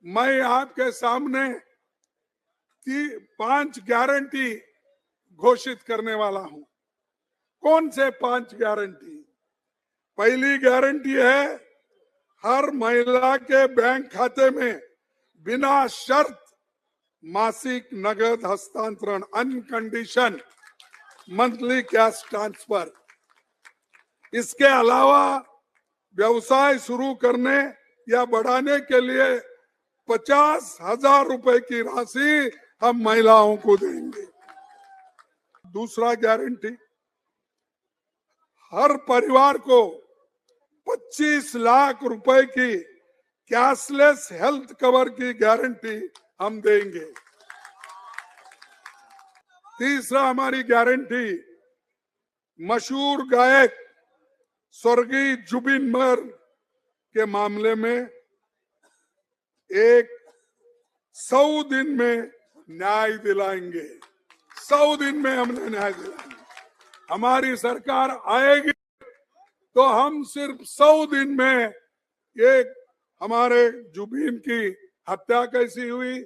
मैं आपके सामने 5 गारंटी घोषित करने वाला हूं। कौन से 5 गारंटी? पहली गारंटी है हर महिला के बैंक खाते में बिना शर्त मासिक नगद हस्तांतरण, अनकंडीशन मंथली कैश ट्रांसफर। इसके अलावा व्यवसाय शुरू करने या बढ़ाने के लिए 50,000 रुपए की राशि हम महिलाओं को देंगे। दूसरा गारंटी, हर परिवार को 25 लाख रुपए की कैशलेस हेल्थ कवर की गारंटी हम देंगे। तीसरा हमारी गारंटी, मशहूर गायक स्वर्गीय जुबिन नौटियाल के मामले में 100 दिन में न्याय दिलाएंगे। 100 दिन में हमने न्याय दिलाएंगे। हमारी सरकार आएगी तो हम सिर्फ 100 दिन में एक हमारे जुबिन की हत्या कैसी हुई,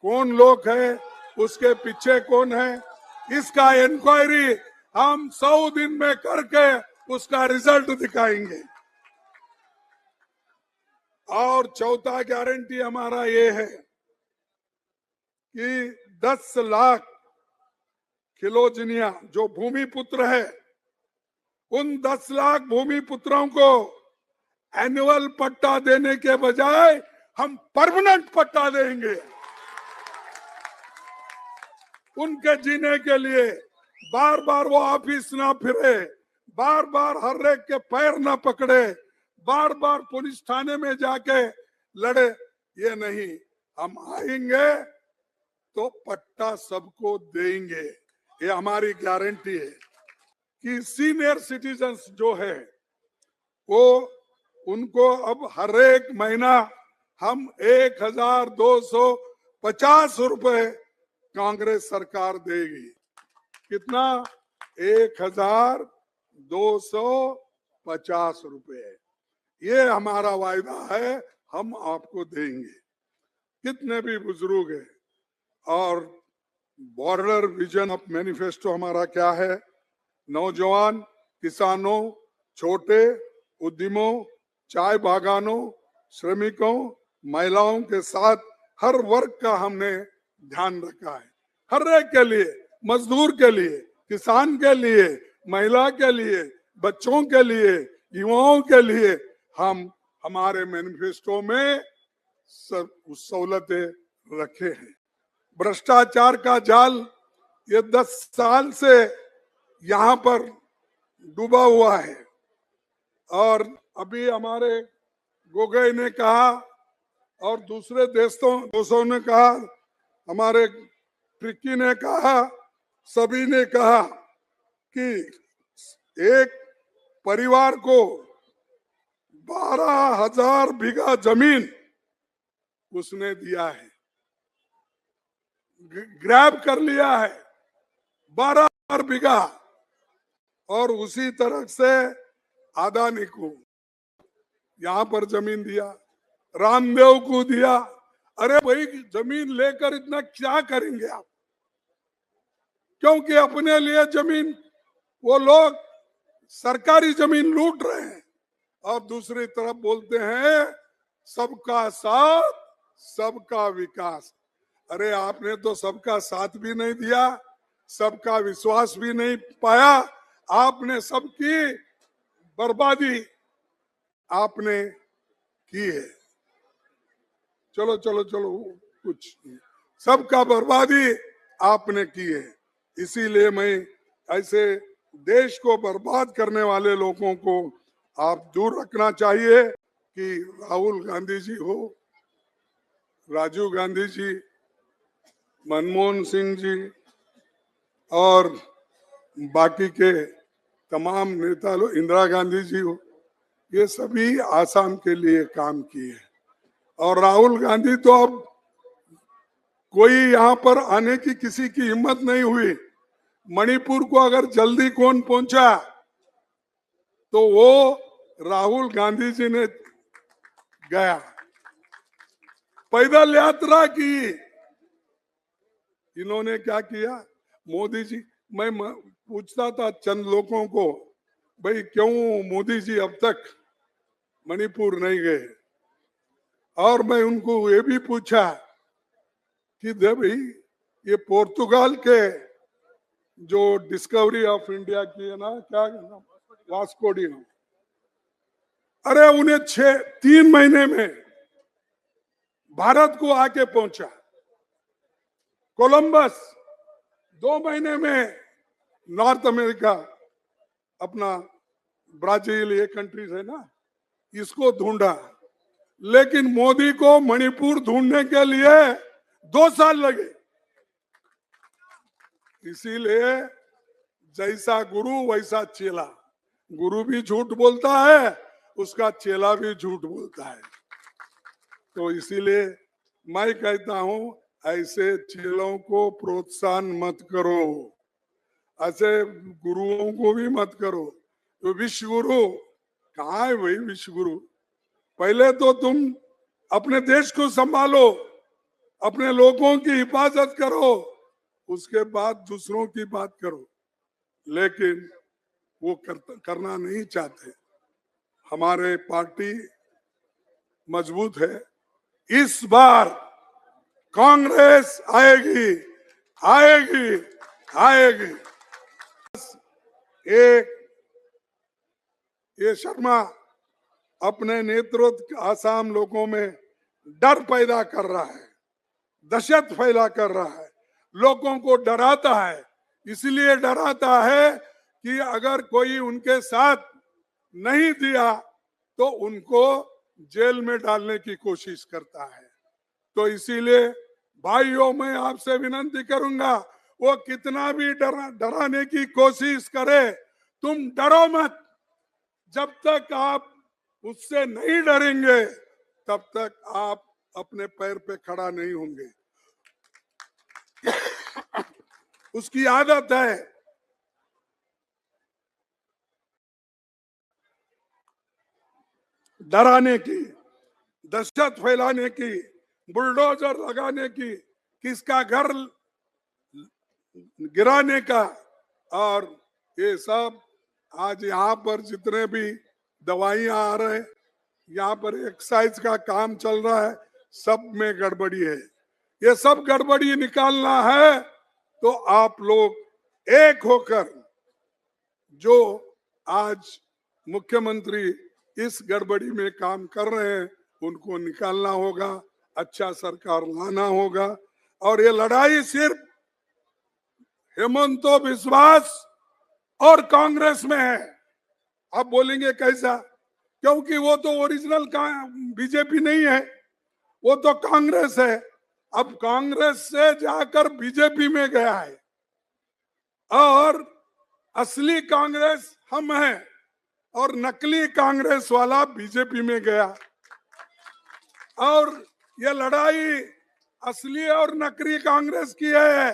कौन लोग है, उसके पीछे कौन है, इसका इंक्वायरी हम 100 दिन में करके उसका रिजल्ट दिखाएंगे। और चौथा गारंटी हमारा ये है कि 10 लाख खिलोजनिया जो भूमि पुत्र है, उन 10 लाख भूमि पुत्रों को एनुअल पट्टा देने के बजाय हम परमानेंट पट्टा देंगे। उनके जीने के लिए बार बार वो ऑफिस ना फिरे, बार बार हर एक के पैर ना पकड़े, बार बार पुलिस थाने में जाके लड़े, ये नहीं। हम आएंगे तो पट्टा सबको देंगे, ये हमारी गारंटी है। कि सीनियर सिटीजन्स जो है वो उनको अब हर एक महीना हम 1,250 रुपए कांग्रेस सरकार देगी। कितना? 1,250 रुपए। ये हमारा वायदा है, हम आपको देंगे। कितने भी बुजुर्ग है। और बॉर्डर विजन ऑफ मैनिफेस्टो हमारा क्या है? नौजवान, किसानों, छोटे उद्यमों, चाय बागानों, श्रमिकों, महिलाओं के साथ हर वर्ग का हमने ध्यान रखा है। हर एक के लिए, मजदूर के लिए, किसान के लिए, महिला के लिए, बच्चों के लिए, युवाओं के लिए हम हमारे मैनिफेस्टो में सब सहूलतें रखे हैं। भ्रष्टाचार का जाल ये 10 साल से यहाँ पर डूबा हुआ है। और अभी हमारे गोगोई ने कहा और दूसरे दोस्तों ने कहा, हमारे ट्रिकी ने कहा, सभी ने कहा कि एक परिवार को 12,000 बीघा जमीन उसने दिया है, ग्रैब कर लिया है 12,000 बीघा। और उसी तरह से अदानी को यहाँ पर जमीन दिया, रामदेव को दिया। अरे भाई, जमीन लेकर इतना क्या करेंगे आप? क्योंकि अपने लिए जमीन, वो लोग सरकारी जमीन लूट रहे हैं और दूसरी तरफ बोलते हैं सबका साथ सबका विकास। अरे आपने तो सबका साथ भी नहीं दिया, सबका विश्वास भी नहीं पाया, आपने सबकी बर्बादी आपने की है। चलो चलो चलो, कुछ सबका बर्बादी आपने की है। इसीलिए मैं ऐसे देश को बर्बाद करने वाले लोगों को आप दूर रखना चाहिए। कि राहुल गांधी जी हो, राजीव गांधी जी, मनमोहन सिंह जी और बाकी के तमाम नेता लोग, इंदिरा गांधी जी हो, ये सभी आसाम के लिए काम किए। और राहुल गांधी तो अब कोई यहाँ पर आने की किसी की हिम्मत नहीं हुई। मणिपुर को अगर जल्दी कौन पहुंचा तो वो राहुल गांधी जी ने गया। पैदल यात्रा की। इन्होंने क्या किया? मोदी जी, मैं पूछता था चंद लोगों को, भाई क्यों मोदी जी अब तक मणिपुर नहीं गए? और मैं उनको ये भी पूछा कि भाई ये पोर्तुगाल के जो डिस्कवरी ऑफ इंडिया की है ना, क्या वास्को डी गामा, अरे उन्हें 3 महीने में भारत को आके पहुंचा। कोलंबस 2 महीने में नॉर्थ अमेरिका, अपना ब्राजील, ये कंट्रीज है ना, इसको ढूंढा। लेकिन मोदी को मणिपुर ढूंढने के लिए 2 साल लगे। इसीलिए जैसा गुरु वैसा चेला। गुरु भी झूठ बोलता है, उसका चेला भी झूठ बोलता है। तो इसीलिए मैं कहता हूं, ऐसे चेलों को प्रोत्साहन मत करो, ऐसे गुरुओं को भी मत करो। तो विश्व गुरु कहाँ है भाई? विश्व गुरु पहले तो तुम अपने देश को संभालो, अपने लोगों की हिफाजत करो, उसके बाद दूसरों की बात करो। लेकिन वो करना नहीं चाहते। हमारे पार्टी मजबूत है। इस बार कांग्रेस आएगी, आएगी, आएगी। एक ये शर्मा अपने नेतृत्व आसाम लोगों में डर पैदा कर रहा है, दहशत फैला कर रहा है, लोगों को डराता है। इसलिए डराता है कि अगर कोई उनके साथ नहीं दिया तो उनको जेल में डालने की कोशिश करता है। तो इसीलिए भाइयों, मैं आपसे विनती करूंगा, वो कितना भी डराने की कोशिश करे, तुम डरो मत। जब तक आप उससे नहीं डरेंगे तब तक आप अपने पैर पे खड़ा नहीं होंगे। उसकी आदत है डराने की, दहशत फैलाने की, बुलडोजर लगाने की, किसका घर गिराने का। और ये सब आज यहाँ पर जितने भी दवाइयां आ रहे हैं, यहाँ पर एक्साइज का काम चल रहा है, सब में गड़बड़ी है। ये सब गड़बड़ी निकालना है तो आप लोग एक होकर, जो आज मुख्यमंत्री इस गड़बड़ी में काम कर रहे हैं, उनको निकालना होगा, अच्छा सरकार लाना होगा। और ये लड़ाई सिर्फ हेमंत विश्वास और कांग्रेस में है। आप बोलेंगे कैसा? क्योंकि वो तो ओरिजिनल बीजेपी नहीं है, वो तो कांग्रेस है। अब कांग्रेस से जाकर बीजेपी में गया है और असली कांग्रेस हम हैं और नकली कांग्रेस वाला बीजेपी में गया। और ये लड़ाई असली और नकली कांग्रेस की है,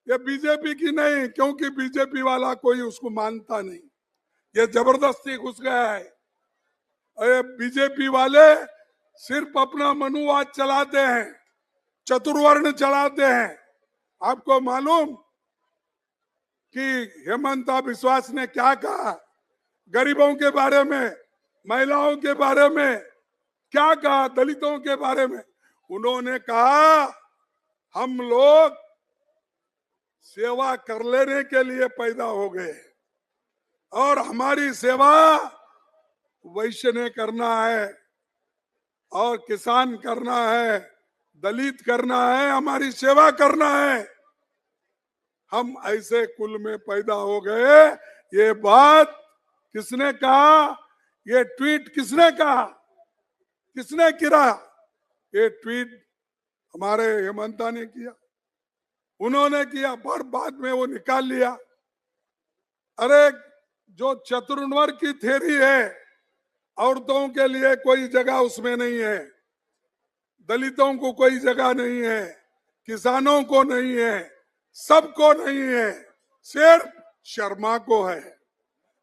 ये बीजेपी की नहीं, क्योंकि बीजेपी वाला कोई उसको मानता नहीं, ये जबरदस्ती घुस गया है। ये बीजेपी वाले सिर्फ अपना मनुवाद चलाते हैं, चतुर्वर्ण चलाते हैं। आपको मालूम कि हेमंत विश्वास ने क्या कहा? गरीबों के बारे में, महिलाओं के बारे में क्या कहा? दलितों के बारे में उन्होंने कहा, हम लोग सेवा कर लेने के लिए पैदा हो गए और हमारी सेवा वैश्य ने करना है और किसान करना है, दलित करना है, हमारी सेवा करना है। हम ऐसे कुल में पैदा हो गए। ये बात किसने कहा? ये ट्वीट किसने कहा? किसने किया? ये ट्वीट हमारे हेमंता ने किया, उन्होंने किया, पर बाद में वो निकाल लिया। अरे जो चतुर्वर्ग की थ्योरी है, औरतों के लिए कोई जगह उसमें नहीं है, दलितों को कोई जगह नहीं है, किसानों को नहीं है, सबको नहीं है, सिर्फ शर्मा को है।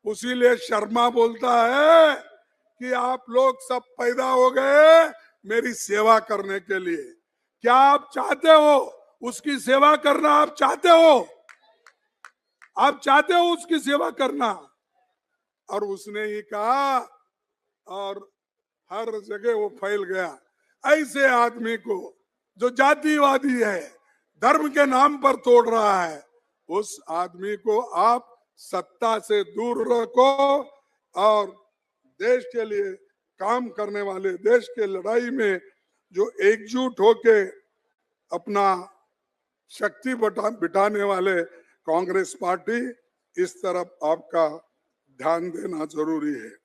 उसीलिए शर्मा बोलता है कि आप लोग सब पैदा हो गए मेरी सेवा करने के लिए। क्या आप चाहते हो उसकी सेवा करना? आप चाहते हो? आप चाहते हो उसकी सेवा करना? और उसने ही कहा, और हर जगह वो फैल गया। ऐसे आदमी को जो जातिवादी है, धर्म के नाम पर तोड़ रहा है, उस आदमी को आप सत्ता से दूर रखो और देश के लिए काम करने वाले, देश के लड़ाई में जो एकजुट होके अपना शक्ति बिठाने वाले कांग्रेस पार्टी, इस तरफ आपका ध्यान देना जरूरी है।